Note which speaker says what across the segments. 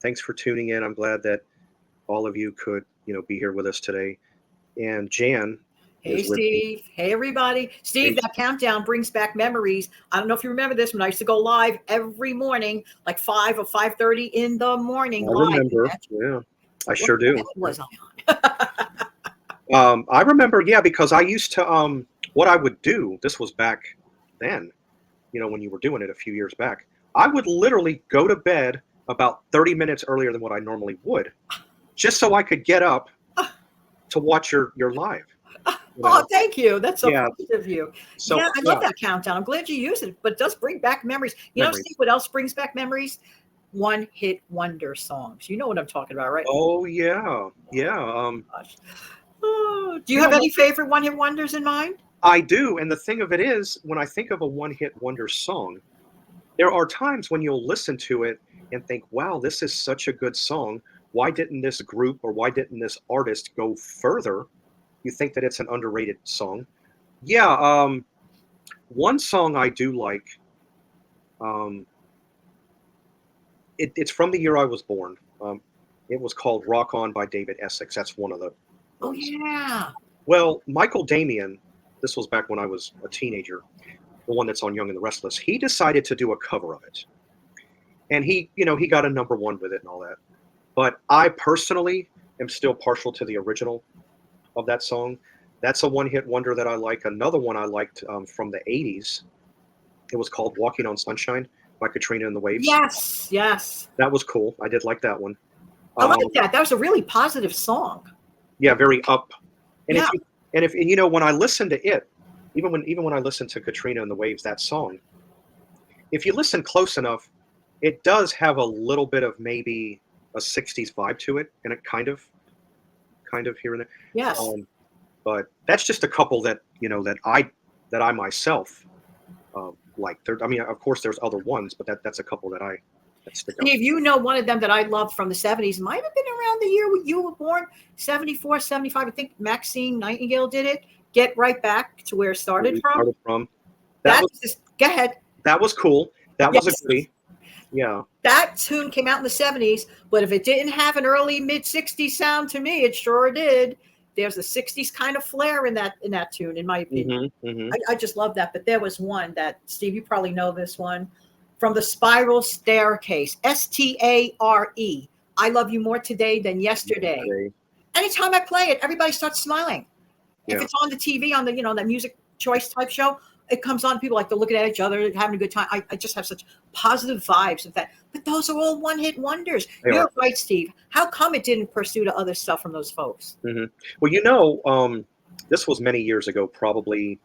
Speaker 1: Thanks for tuning in. I'm glad that all of you could, be here with us today. And Jan
Speaker 2: Hey,
Speaker 1: is with me.
Speaker 2: Steve. Hey, everybody. Steve,
Speaker 1: Hey,
Speaker 2: that countdown brings back memories. I don't know if you remember this when I used to go live every morning, like 5 or 5:30 in the morning
Speaker 1: I
Speaker 2: live.
Speaker 1: remember. Yeah, I
Speaker 2: What
Speaker 1: sure do.
Speaker 2: planet was I on?
Speaker 1: I remember, yeah, because I used to, what I would do, this was back then, when you were doing it a few years back, I would literally go to bed about 30 minutes earlier than what I normally would, just so I could get up to watch your live, you
Speaker 2: Oh,
Speaker 1: know.
Speaker 2: thank you. That's so
Speaker 1: Yeah.
Speaker 2: kind of you.
Speaker 1: So,
Speaker 2: Yeah, I love
Speaker 1: yeah,
Speaker 2: that countdown. I'm glad you use it, but it does bring back memories. Steve,
Speaker 1: memories.
Speaker 2: what else brings back memories? One hit wonder songs. You know what I'm talking about, right?
Speaker 1: Oh, yeah. Yeah.
Speaker 2: Gosh. Oh, do you
Speaker 1: You
Speaker 2: have
Speaker 1: know what?
Speaker 2: any favorite one hit wonders in mind?
Speaker 1: I do. And the thing of it is, when I think of a one hit wonder song, there are times when you'll listen to it and think, wow, this is such a good song. Why didn't this group or why didn't this artist go further? You think that it's an underrated song. Yeah. One song I do like, um, it's from the year I was born. It was called Rock On by David Essex. That's one of the
Speaker 2: Oh,
Speaker 1: ones.
Speaker 2: yeah.
Speaker 1: Well, Michael Damian, this was back when I was a teenager, the one that's on Young and the Restless, he decided to do a cover of it. And he got a number one with it and all that. But I personally am still partial to the original of that song. That's a one hit wonder that I like. Another one I liked from the 80s, it was called Walking on Sunshine by Katrina and the Waves.
Speaker 2: Yes, yes.
Speaker 1: That was cool. I did like that one.
Speaker 2: I like
Speaker 1: Um,
Speaker 2: that. That was a really positive song.
Speaker 1: yeah, very up. And
Speaker 2: Yeah.
Speaker 1: when I listen to it, even when I listen to Katrina and the Waves, that song, if you listen close enough, it does have a little bit of maybe a 60s vibe to it, and it kind of here and there.
Speaker 2: Yes.
Speaker 1: Um, but that's just a couple that I myself like. I mean, of course, there's other ones, but that's a couple that stick out.
Speaker 2: Steve, one of them that I loved from the 70s might have been around the year you were born, 74, 75. I think Maxine Nightingale did it. Get right back to where it
Speaker 1: Where
Speaker 2: started
Speaker 1: we
Speaker 2: from.
Speaker 1: started from. That
Speaker 2: That
Speaker 1: was
Speaker 2: is, go ahead.
Speaker 1: that was cool. That was a
Speaker 2: Yes.
Speaker 1: goodie. Yeah.
Speaker 2: That tune came out in the 70s, but if it didn't have an early mid 60s sound to me, it sure did. There's a 60s kind of flair in that tune, in my opinion.
Speaker 1: Hmm. Hmm.
Speaker 2: I just love that. But there was one that, Steve, you probably know this one, from the Spiral Staircase, Stare. I love you more today than yesterday.
Speaker 1: Yesterday.
Speaker 2: Anytime I play it, everybody starts smiling. If
Speaker 1: Yeah.
Speaker 2: it's on the TV, on the, that music choice type show, it comes on, people like they're looking at each other, having a good time. I just have such positive vibes of that. But those are all one hit wonders.
Speaker 1: They are.
Speaker 2: You're right, Steve. How come it didn't pursue the other stuff from those folks?
Speaker 1: Hmm. Well, this was many years ago, probably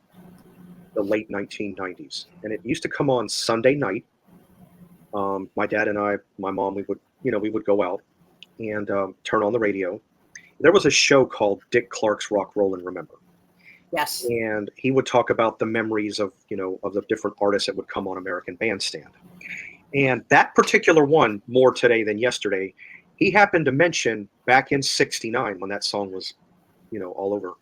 Speaker 1: the late 1990s, and it used to come on Sunday night. My dad and I, my mom, we would go out and turn on the radio. There was a show called Dick Clark's Rock, Roll, and Remember,
Speaker 2: Yes.
Speaker 1: and he would talk about the memories of the different artists that would come on American Bandstand. And that particular one, More Today Than Yesterday, he happened to mention back in '69 when that song was, all over.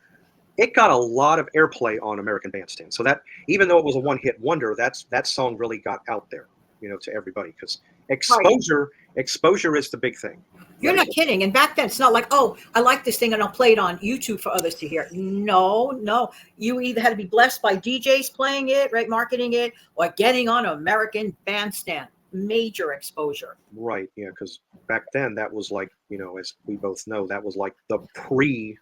Speaker 1: It got a lot of airplay on American Bandstand. So that, even though it was a one-hit wonder, that song really got out there, to everybody, because
Speaker 2: Right.
Speaker 1: exposure is the big thing.
Speaker 2: You're
Speaker 1: Right?
Speaker 2: not kidding. And back then, it's not like, oh, I like this thing and I'll play it on YouTube for others to hear. No, no. You either had to be blessed by DJs playing it, right, marketing it, or getting on American Bandstand. Major exposure.
Speaker 1: Right. Yeah. Because back then, that was like, as we both know, that was like the pre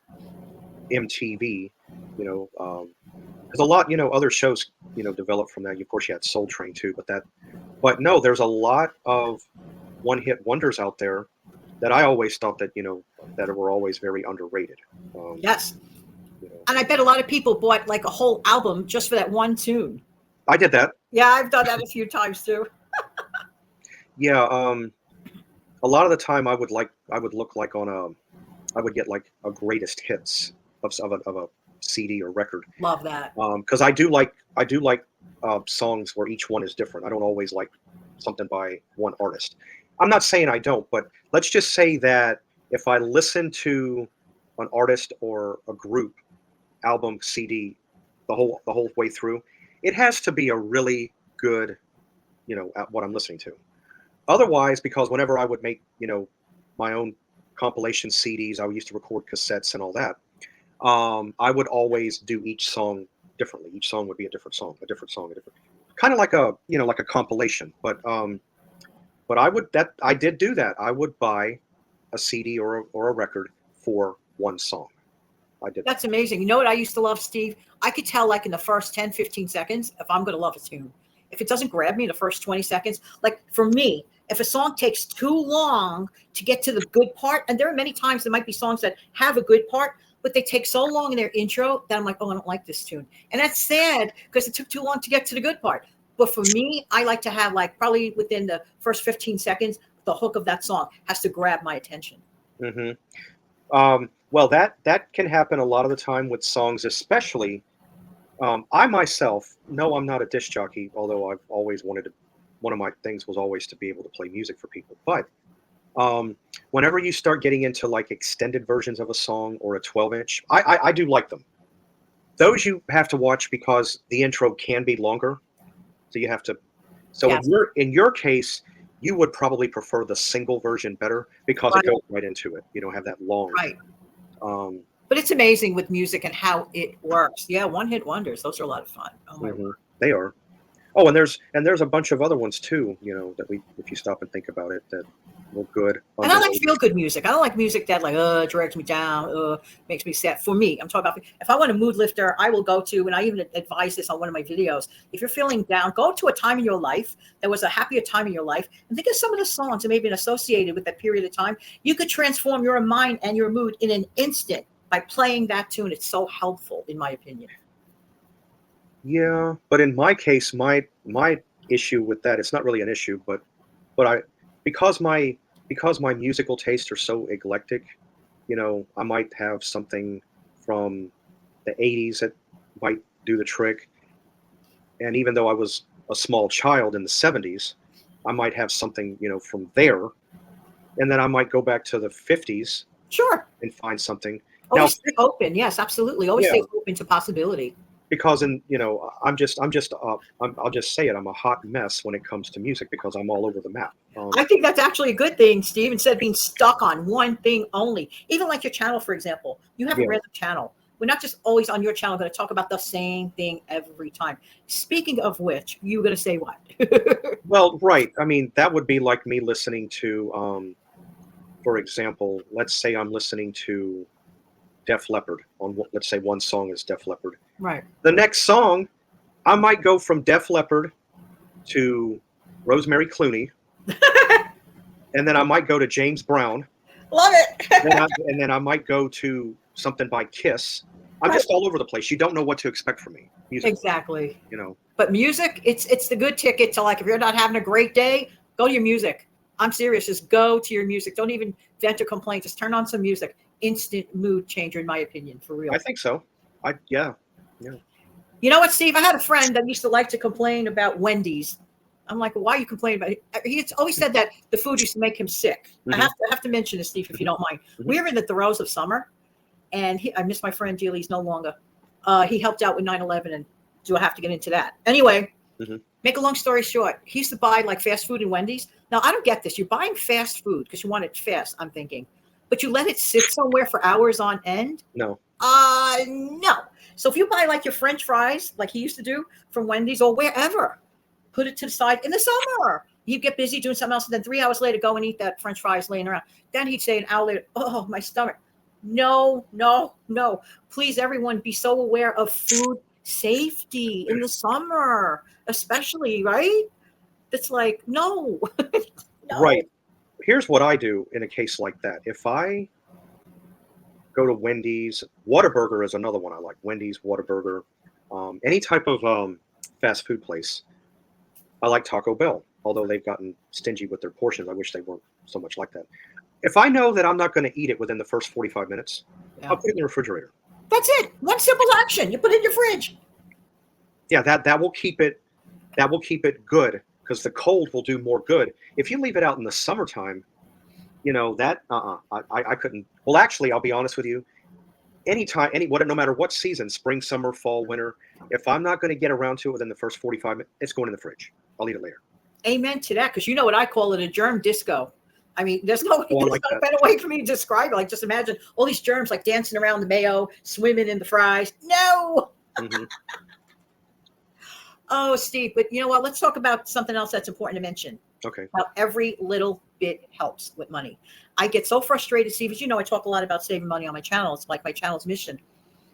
Speaker 1: MTV. Because a lot, other shows, developed from that. Of course, you had Soul Train too, but no, there's a lot of one-hit wonders out there that I always thought that were always very underrated. Um,
Speaker 2: Yes.
Speaker 1: you know,
Speaker 2: And I bet a lot of people bought like a whole album just for that one tune.
Speaker 1: I did that.
Speaker 2: Yeah, I've done that a few times too.
Speaker 1: Yeah. A lot of the time, I would get like a greatest hits of a CD or record.
Speaker 2: Love that.
Speaker 1: Because I do like songs where each one is different. I don't always like something by one artist. I'm not saying I don't, but let's just say that if I listen to an artist or a group album CD the whole way through, it has to be a really good, at what I'm listening to. Otherwise, because whenever I would make, my own compilation CDs, I used to record cassettes and all that. I would always do each song differently. Each song would be a different song, a different song, a different, kind of like a, like a compilation. But I did do that. I would buy a CD or a record for one song. I did that.
Speaker 2: That's amazing. You know what I used to love, Steve? I could tell like in the first 10, 15 seconds if I'm going to love a tune. If it doesn't grab me in the first 20 seconds, like for me, if a song takes too long to get to the good part, and there are many times there might be songs that have a good part, but they take so long in their intro that I'm like, oh, I don't like this tune. And that's sad because it took too long to get to the good part. But for me, I like to have like probably within the first 15 seconds, the hook of that song has to grab my attention.
Speaker 1: Hmm. Well, that can happen a lot of the time with songs, especially. I myself, no, I'm not a disc jockey, although I've always wanted to. One of my things was always to be able to play music for people. But whenever you start getting into like extended versions of a song or a 12-inch, I do like them. Those you have to watch because the intro can be longer, so you have to. So
Speaker 2: Yes.
Speaker 1: in your case, you would probably prefer the single version better because
Speaker 2: Right.
Speaker 1: it goes right into it. You don't have that long.
Speaker 2: Right.
Speaker 1: Um,
Speaker 2: But it's amazing with music and how it works. Yeah, one hit wonders. Those are a lot of fun. Oh my
Speaker 1: mhm, they are. Oh, and there's a bunch of other ones too. That if you stop and think about it, that were good.
Speaker 2: And I like
Speaker 1: Underrated.
Speaker 2: feel good music. I don't like music that like drags me down, makes me sad. For me, I'm talking about if I want a mood lifter, I will go to, and I even advise this on one of my videos. If you're feeling down, go to a time in your life that was a happier time in your life, and think of some of the songs that may have been associated with that period of time. You could transform your mind and your mood in an instant by playing that tune. It's so helpful, in my opinion.
Speaker 1: Yeah, but in my case, my issue with that, it's not really an issue, but I because my musical tastes are so eclectic, I might have something from the 80s that might do the trick. And even though I was a small child in the 70s, I might have something, from there. And then I might go back to the 50s
Speaker 2: Sure.
Speaker 1: and find something. Now,
Speaker 2: Always stay open. Yes, absolutely. Always
Speaker 1: yeah,
Speaker 2: stay open to possibility.
Speaker 1: because I'll just say it. I'm a hot mess when it comes to music because I'm all over the map.
Speaker 2: I think that's actually a good thing, Steve, instead of being stuck on one thing only. Even like your channel, for example, you have a
Speaker 1: Yeah.
Speaker 2: random channel. We're not just always on your channel going to talk about the same thing every time. Speaking of which, you going to say what?
Speaker 1: Well, right. I mean, that would be like me listening to, for example, let's say I'm listening to Def Leppard let's say one song is Def Leppard.
Speaker 2: Right.
Speaker 1: The next song, I might go from Def Leppard to Rosemary Clooney, and then I might go to James Brown,
Speaker 2: Love it.
Speaker 1: and then I might go to something by Kiss. I'm
Speaker 2: Right.
Speaker 1: just all over the place. You don't know what to expect from me. Music,
Speaker 2: Exactly.
Speaker 1: you know.
Speaker 2: But music, it's the good ticket to, like, if you're not having a great day, go to your music. I'm serious. Just go to your music. Don't even vent or complain. Just turn on some music. Instant mood changer, in my opinion, for real.
Speaker 1: I think so. Yeah.
Speaker 2: You know what, Steve? I had a friend that used to like to complain about Wendy's. I'm like, why are you complaining about it? He always said that the food used to make him sick. I
Speaker 1: Mhm.
Speaker 2: have to mention this, Steve, if you don't mind.
Speaker 1: Mhm.
Speaker 2: We were in the throes of summer, and I miss my friend Deal. He's no longer. He helped out with 9/11, and do I have to get into that? Anyway,
Speaker 1: Mhm.
Speaker 2: make a long story short, he used to buy like fast food in Wendy's. Now, I don't get this. You're buying fast food because you want it fast, I'm thinking, but you let it sit somewhere for hours on end?
Speaker 1: No.
Speaker 2: No. So if you buy like your French fries, like he used to do from Wendy's or wherever, put it to the side in the summer. You get busy doing something else, and then 3 hours later, go and eat that French fries laying around. Then he'd say an hour later, "Oh, my stomach." No, no, no. Please, everyone, be so aware of food safety in the summer, especially, right? It's like, no, no.
Speaker 1: Right. Here's what I do in a case like that. If I go to Wendy's, Whataburger is another one I like. Wendy's, Whataburger, any type of fast food place. I like Taco Bell, although they've gotten stingy with their portions. I wish they weren't so much like that. If I know that I'm not going to eat it within the first 45 minutes,
Speaker 2: Yeah.
Speaker 1: I'll put it in the refrigerator.
Speaker 2: That's it. One simple action. You put it in your fridge.
Speaker 1: Yeah, that will keep it good because the cold will do more good. If you leave it out in the summertime, I couldn't. Well, actually, I'll be honest with you. No matter what season, spring, summer, fall, winter, if I'm not going to get around to it within the first 45 minutes, it's going in the fridge. I'll eat it later.
Speaker 2: Amen to that, because you know what I call it, a germ disco. I mean, there's no,
Speaker 1: Oh, I
Speaker 2: there's
Speaker 1: like
Speaker 2: no
Speaker 1: that.
Speaker 2: better way for me to describe it. Like, just imagine all these germs like dancing around the mayo, swimming in the fries. No.
Speaker 1: Hmm.
Speaker 2: Oh, Steve, but you know what? Let's talk about something else that's important to mention.
Speaker 1: Okay.
Speaker 2: How every little bit helps with money. I get so frustrated, Steve, as you know, I talk a lot about saving money on my channel. It's like my channel's mission.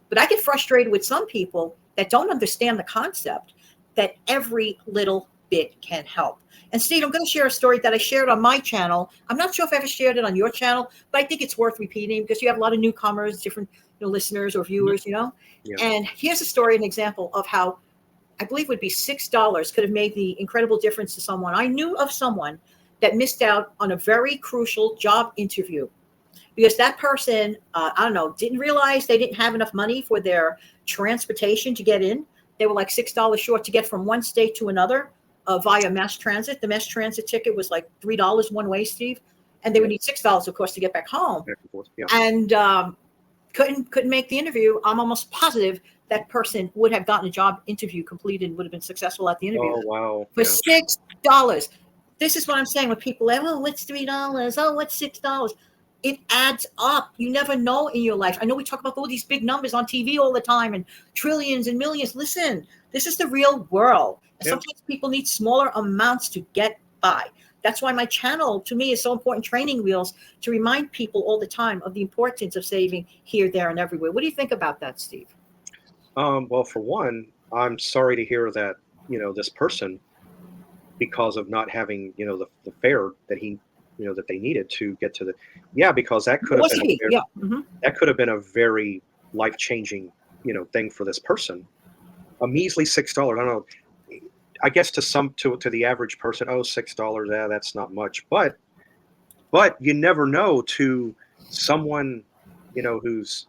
Speaker 2: But I get frustrated with some people that don't understand the concept that every little bit can help. And Steve, I'm going to share a story that I shared on my channel. I'm not sure if I ever shared it on your channel, but I think it's worth repeating because you have a lot of newcomers, different listeners or viewers,
Speaker 1: Yeah.
Speaker 2: And here's a story, an example of how I believe would be $6 could have made the incredible difference to someone. I knew of someone that missed out on a very crucial job interview because that person, I don't know, didn't realize they didn't have enough money for their transportation to get in. They were like $6 short to get from one state to another via mass transit. The mass transit ticket was like $3 one way, Steve, and they would need $6, of course, to get back home.
Speaker 1: Back and forth. Yeah.
Speaker 2: And couldn't make the interview. I'm almost positive that person would have gotten a job interview completed and would have been successful at the interview
Speaker 1: Oh, wow.
Speaker 2: for
Speaker 1: Yeah.
Speaker 2: $6. This is what I'm saying when people say, oh, what's $3? Oh, what's $6? It adds up. You never know in your life. I know we talk about all these big numbers on TV all the time and trillions and millions. Listen, this is the real world. And
Speaker 1: Yeah.
Speaker 2: sometimes people need smaller amounts to get by. That's why my channel, to me, is so important, training wheels, to remind people all the time of the importance of saving here, there, and everywhere. What do you think about that, Steve?
Speaker 1: Well, for one, I'm sorry to hear that, this person, because of not having, the fare that that they needed to get to yeah, because that could have
Speaker 2: What's
Speaker 1: been
Speaker 2: he? Yeah. Mm-hmm.
Speaker 1: that could have been a very life-changing, thing for this person. A measly $6. I don't know. I guess to the average person, oh, $6, yeah, that's not much. But you never know to someone, who's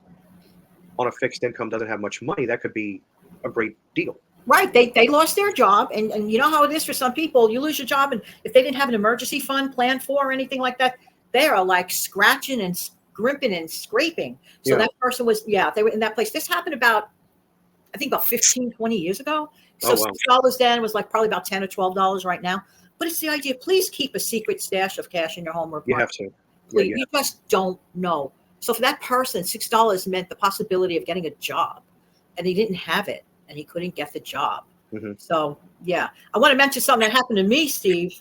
Speaker 1: on a fixed income, doesn't have much money, that could be a great deal.
Speaker 2: Right. They lost their job. And you know how it is for some people. You lose your job. And if they didn't have an emergency fund planned for or anything like that, they are like scratching and scrimping and scraping. So
Speaker 1: Yeah.
Speaker 2: that person was, they were in that place. This happened I think about 15, 20 years ago. So
Speaker 1: Oh, wow.
Speaker 2: $6 then was like probably about $10 or $12 right now. But it's the idea. Please keep a secret stash of cash in your home or
Speaker 1: You have
Speaker 2: apartment.
Speaker 1: to. Yeah,
Speaker 2: Please. You just don't know. So for that person, $6 meant the possibility of getting a job, and he didn't have it, and he couldn't get the job.
Speaker 1: Hmm.
Speaker 2: So yeah, I want to mention something that happened to me, Steve.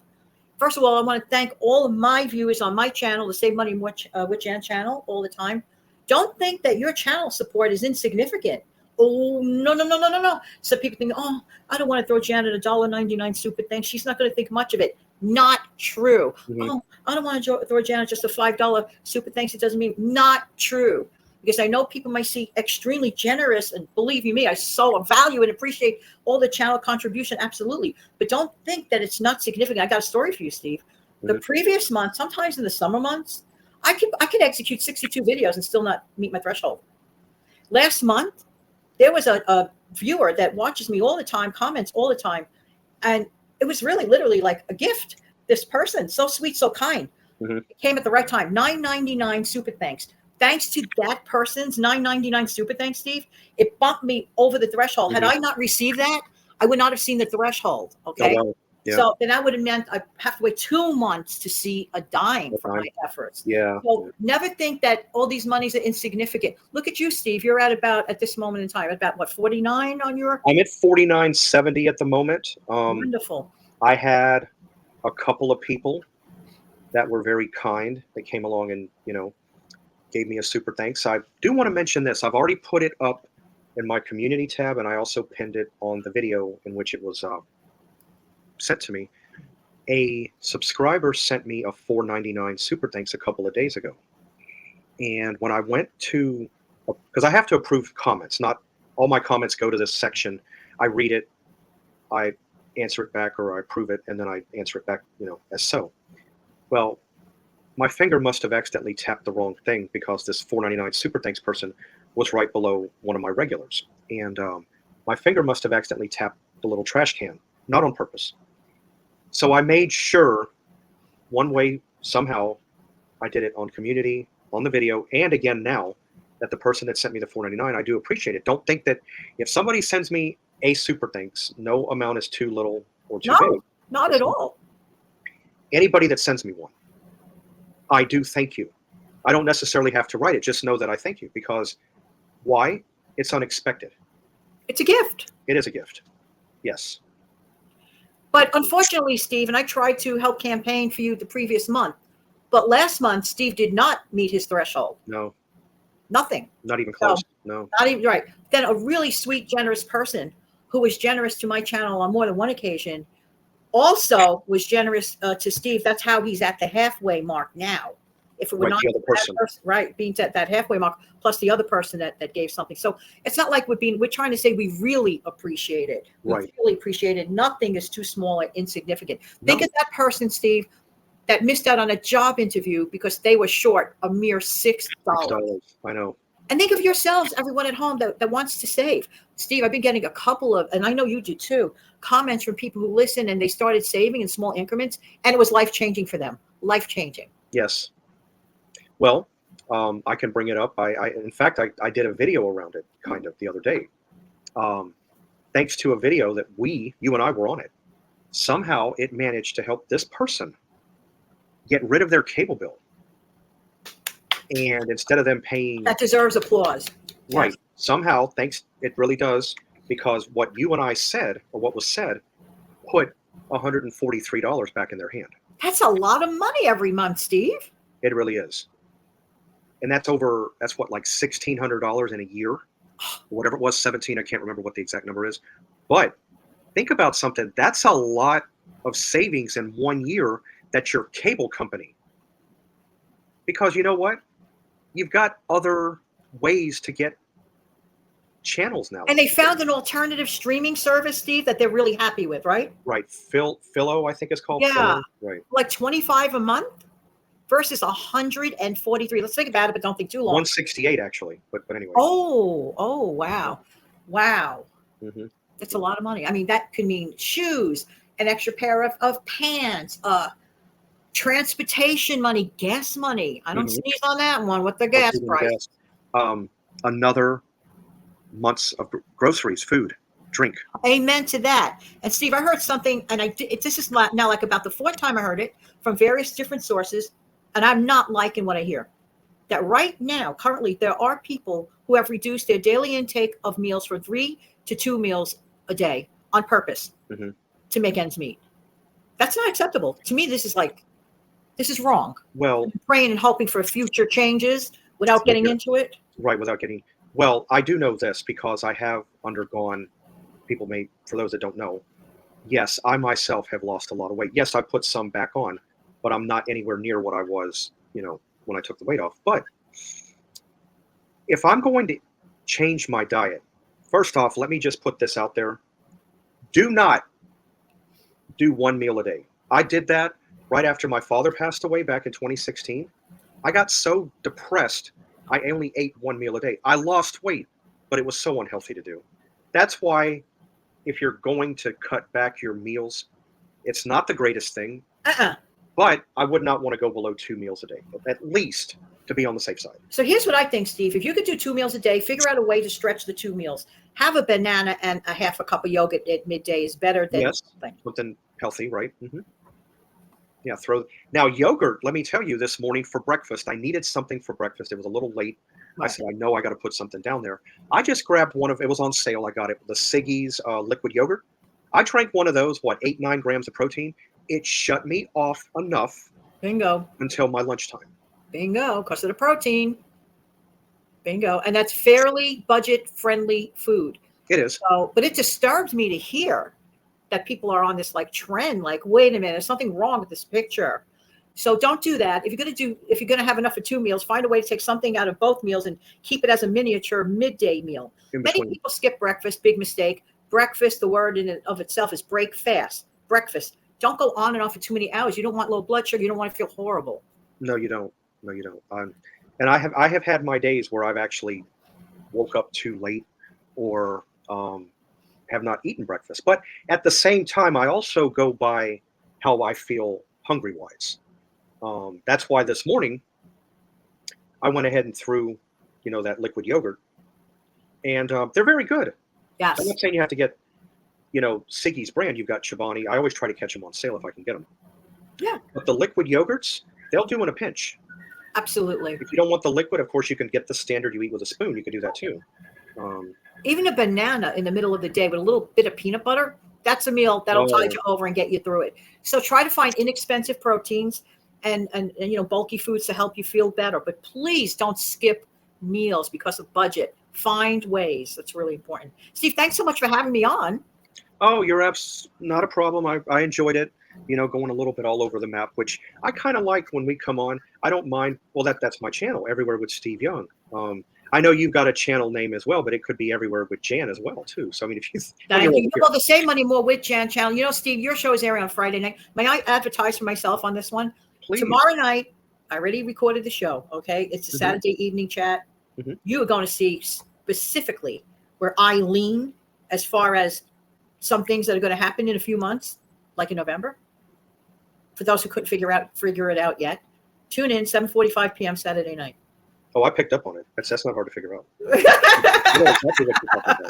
Speaker 2: First of all, I want to thank all of my viewers on my channel, the Save Money with Jan channel, all the time. Don't think that your channel support is insignificant. Oh, no, no, no, no, no, no. Some people think, oh, I don't want to throw Janet $1.99 super thing. She's not going to think much of it. Not true.
Speaker 1: Hmm.
Speaker 2: Oh, I don't want to throw Janet just a $5 super thanks. It doesn't mean not true. Because I know people might see extremely generous, and believe you me, I so value and appreciate all the channel contribution, absolutely. But don't think that it's not significant. I got a story for you, Steve. The
Speaker 1: Mhm.
Speaker 2: previous month, sometimes in the summer months, I could execute 62 videos and still not meet my threshold. Last month, there was a viewer that watches me all the time, comments all the time, and it was really literally like a gift. This person, so sweet, so kind,
Speaker 1: Mhm.
Speaker 2: came at the right time. $9.99 super thanks. Thanks to that person's $9.99 super thanks, Steve, it bumped me over the threshold. Had
Speaker 1: Mhm.
Speaker 2: I not received that, I would not have seen the threshold.
Speaker 1: Oh,
Speaker 2: Okay.
Speaker 1: wow. Yeah.
Speaker 2: So then that would have meant I have to wait 2 months to see a dime
Speaker 1: A
Speaker 2: for
Speaker 1: dime.
Speaker 2: my efforts.
Speaker 1: Yeah.
Speaker 2: So never think that all these monies are insignificant. Look at you, Steve. You're at this moment in time, about what, 49 on your
Speaker 1: I'm at 49.70 at the moment.
Speaker 2: wonderful.
Speaker 1: I had a couple of people that were very kind that came along and, gave me a super thanks. I do want to mention this. I've already put it up in my community tab, and I also pinned it on the video in which it was sent to me. A subscriber sent me a $4.99 super thanks a couple of days ago. And when I went to, because I have to approve comments, not all my comments go to this section. I read it, I answer it back, or I approve it, and then I answer it back, as so. Well, my finger must have accidentally tapped the wrong thing because this $4.99 super thanks person was right below one of my regulars. And my finger must have accidentally tapped the little trash can, not on purpose. So I made sure one way, somehow, I did it on community, on the video, and again now, that the person that sent me the $4.99, I do appreciate it. Don't think that if somebody sends me a super thanks, no amount is too little or too
Speaker 2: No,
Speaker 1: big.
Speaker 2: not at all.
Speaker 1: Anybody that sends me one, I do thank you. I don't necessarily have to write it. Just know that I thank you because why? It's unexpected.
Speaker 2: It's a gift.
Speaker 1: It is a gift. Yes.
Speaker 2: But unfortunately, Steve, and I tried to help campaign for you the previous month, but last month, Steve did not meet his threshold.
Speaker 1: No,
Speaker 2: Nothing.
Speaker 1: not even
Speaker 2: So,
Speaker 1: close. No.
Speaker 2: not even right. Then a really sweet, generous person who was generous to my channel on more than one occasion also was generous to Steve. That's how he's at the halfway mark now. If it were
Speaker 1: Right,
Speaker 2: not
Speaker 1: the other person.
Speaker 2: that person, right, being at that halfway mark, plus the other person that gave something. So it's not like we're trying to say we really appreciate it. We
Speaker 1: Right.
Speaker 2: really appreciate it. Nothing is too small or insignificant.
Speaker 1: No.
Speaker 2: Think of that person, Steve, that missed out on a job interview because they were short a mere $6.
Speaker 1: $6. I know.
Speaker 2: And think of yourselves, everyone at home that wants to save. Steve, I've been getting a couple of, and I know you do too, comments from people who listen and they started saving in small increments, and it was life-changing for them. Life-changing.
Speaker 1: Yes. Well, I can bring it up. In fact, I did a video around it kind of the other day. Thanks to a video that you and I were on it. Somehow it managed to help this person get rid of their cable bill. And instead of them paying,
Speaker 2: That deserves applause.
Speaker 1: right,
Speaker 2: Yes.
Speaker 1: somehow, thanks, it really does, because what you and I said, or what was said, put $143 back in their hand.
Speaker 2: That's a lot of money every month, Steve.
Speaker 1: It really is. And that's what, like $1,600 in a year? Whatever it was, 17, I can't remember what the exact number is. But think about something. That's a lot of savings in 1 year that your cable company. Because you know what? You've got other ways to get channels now.
Speaker 2: And they found an alternative streaming service, Steve, that they're really happy with, right?
Speaker 1: Right. Philo, I think it's called.
Speaker 2: Yeah.
Speaker 1: Philo. Right.
Speaker 2: Like $25 a month versus $143. Let's think about it, but don't think too long.
Speaker 1: 168 actually. But anyway.
Speaker 2: Oh, wow. Wow.
Speaker 1: Mm-hmm.
Speaker 2: That's a lot of money. I mean, that could mean shoes, an extra pair of pants, transportation money, gas money. I don't sneeze on that one with the gas price.
Speaker 1: Another month's of groceries, food, drink.
Speaker 2: Amen to that. And Steve, I heard something, and this is now like about the fourth time I heard it from various different sources, and I'm not liking what I hear. That right now, currently, there are people who have reduced their daily intake of meals from 3 to 2 meals a day on purpose to make ends meet. That's not acceptable. To me, this is wrong.
Speaker 1: Well,
Speaker 2: I'm praying and hoping for future changes without getting into it.
Speaker 1: Right, without getting. Well, I do know this because I have undergone. For those that don't know, yes, I myself have lost a lot of weight. Yes, I put some back on, but I'm not anywhere near what I was, when I took the weight off. But if I'm going to change my diet, first off, let me just put this out there. Do not do 1 meal a day. I did that right after my father passed away back in 2016. I got so depressed, I only ate 1 meal a day. I lost weight, but it was so unhealthy to do. That's why if you're going to cut back your meals, it's not the greatest thing, but I would not want to go below 2 meals a day, at least to be on the safe side.
Speaker 2: So here's what I think, Steve. If you could do 2 meals a day, figure out a way to stretch the 2 meals. Have a banana and a half a cup of yogurt at midday is better than
Speaker 1: something healthy, right? Mm-hmm. Yeah, now yogurt, let me tell you, this morning for breakfast, I needed something for breakfast. It was a little late. Right. I said, I know I got to put something down there. I just grabbed it was on sale. I got it, the Siggy's liquid yogurt. I drank one of those, 8-9 grams of protein. It shut me off enough.
Speaker 2: Bingo.
Speaker 1: Until my lunchtime.
Speaker 2: Bingo, because of the protein. Bingo. And that's fairly budget-friendly food.
Speaker 1: It is.
Speaker 2: So, but it disturbs me to hear that people are on this trend, wait a minute, there's something wrong with this picture. So don't do that. If you're gonna have enough for 2 meals, find a way to take something out of both meals and keep it as a miniature midday meal. Many people skip breakfast, big mistake. Breakfast, the word in and of itself is break fast. Breakfast. Don't go on and off for too many hours. You don't want low blood sugar. You don't want to feel horrible.
Speaker 1: No, you don't. And I have had my days where I've actually woke up too late or have not eaten breakfast. But at the same time, I also go by how I feel hungry-wise. That's why this morning I went ahead and threw, that liquid yogurt. And they're very good.
Speaker 2: Yes.
Speaker 1: I'm not saying you have to get, Siggy's brand. You've got Chobani. I always try to catch them on sale if I can get them.
Speaker 2: Yeah.
Speaker 1: But the liquid yogurts, they'll do in a pinch.
Speaker 2: Absolutely.
Speaker 1: If you don't want the liquid, of course, you can get the standard you eat with a spoon. You can do that too.
Speaker 2: Even a banana in the middle of the day with a little bit of peanut butter, that's a meal that'll tide you over and get you through it. So try to find inexpensive proteins and bulky foods to help you feel better. But please don't skip meals because of budget. Find ways. That's really important. Steve, thanks so much for having me on.
Speaker 1: Oh, you're not a problem. I enjoyed it. Going a little bit all over the map, which I kind of like when we come on. I don't mind. Well, that's my channel, Everywhere with Steve Young. I know you've got a channel name as well, but it could be Everywhere with Jan as well too. So I mean, if you
Speaker 2: well, the Save Money More with Jan channel. Steve, your show is airing on Friday night. May I advertise for myself on this one?
Speaker 1: Please.
Speaker 2: Tomorrow night, I already recorded the show. Okay, it's a Saturday evening chat.
Speaker 1: Mm-hmm.
Speaker 2: You are going to see specifically where I lean as far as some things that are going to happen in a few months, like in November. For those who couldn't figure it out yet, tune in 7:45 p.m. Saturday night.
Speaker 1: Oh, I picked up on it. That's not hard to figure out. I know exactly what you're talking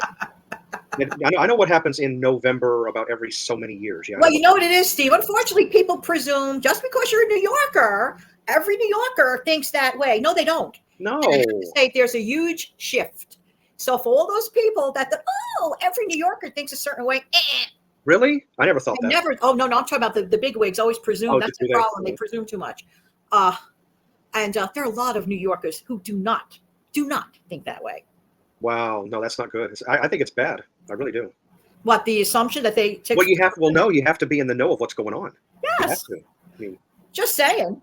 Speaker 1: about. I know what happens in November about every so many years. Yeah.
Speaker 2: Well, you know what it is, Steve. Unfortunately, people presume just because you're a New Yorker, every New Yorker thinks that way. No, they don't.
Speaker 1: No.
Speaker 2: Say there's a huge shift. So for all those people that every New Yorker thinks a certain way.
Speaker 1: Really? I never thought that.
Speaker 2: Never. Oh no, I'm talking about the big wigs. Always presume that's the problem. They presume too much. And there are a lot of New Yorkers who do not think that way.
Speaker 1: Wow, no, that's not good. I think it's bad. I really do.
Speaker 2: What, the assumption that they take?
Speaker 1: Well, you have to be in the know of what's going on.
Speaker 2: Yes. Just saying.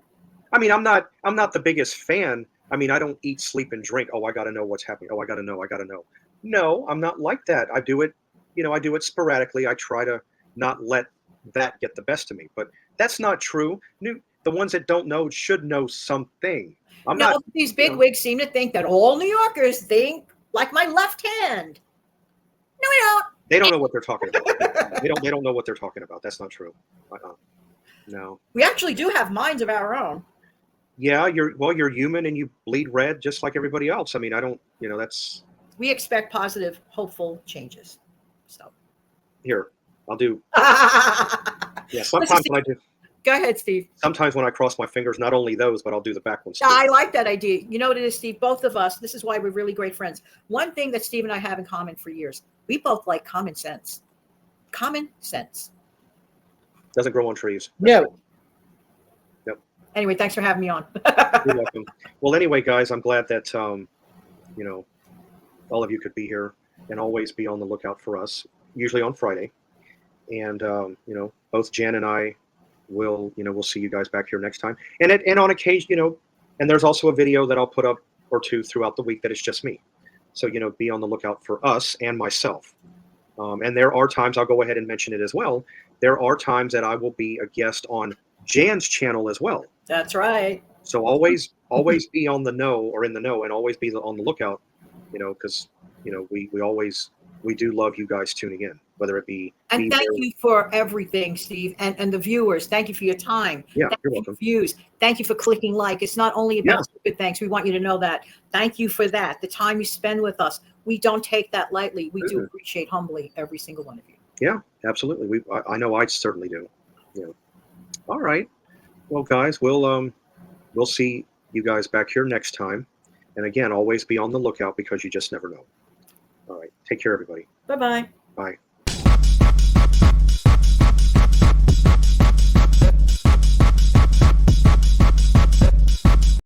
Speaker 1: I mean, I'm not the biggest fan. I mean, I don't eat, sleep, and drink. Oh, I got to know what's happening. Oh, I got to know. No, I'm not like that. I do it. I do it sporadically. I try to not let that get the best of me. But that's not true. The ones that don't know should know something.
Speaker 2: These big wigs seem to think that all New Yorkers think like my left hand. No, we don't.
Speaker 1: They don't know what they're talking about. They don't know what they're talking about. That's not true. No.
Speaker 2: We actually do have minds of our own.
Speaker 1: Yeah, you're human and you bleed red just like everybody else. I mean, I don't, that's.
Speaker 2: We expect positive, hopeful changes. So.
Speaker 1: Here, I'll do. Yeah, sometimes when I do.
Speaker 2: Go ahead, Steve.
Speaker 1: Sometimes when I cross my fingers, not only those, but I'll do the back ones too.
Speaker 2: I like that idea. You know what it is, Steve? Both of us, this is why we're really great friends. One thing that Steve and I have in common for years, we both like common sense. Common sense.
Speaker 1: Doesn't grow on trees.
Speaker 2: No.
Speaker 1: Yep.
Speaker 2: Anyway, thanks for having me on.
Speaker 1: You're welcome. Well, anyway, guys, I'm glad that, all of you could be here and always be on the lookout for us, usually on Friday. And, both Jan and I, we'll see you guys back here next time. And on occasion, and there's also a video that I'll put up or two throughout the week that is just me. So, be on the lookout for us and myself. And there are times, I'll go ahead and mention it as well. There are times that I will be a guest on Jan's channel as well.
Speaker 2: That's right.
Speaker 1: So always be on the know or in the know and always be on the lookout, because, we do love you guys tuning in, whether it be.
Speaker 2: And thank you for everything, Steve, and the viewers. Thank you for your time.
Speaker 1: Yeah,
Speaker 2: thank
Speaker 1: you're
Speaker 2: you
Speaker 1: welcome.
Speaker 2: For views. Thank you for clicking like. It's not only about stupid thanks. We want you to know that. Thank you for that. The time you spend with us. We don't take that lightly. We do appreciate humbly every single one of you.
Speaker 1: Yeah, absolutely. I know I certainly do. All right. Well, guys, we'll see you guys back here next time. And again, always be on the lookout because you just never know. All right. Take care, everybody.
Speaker 2: Bye-bye.
Speaker 1: Bye.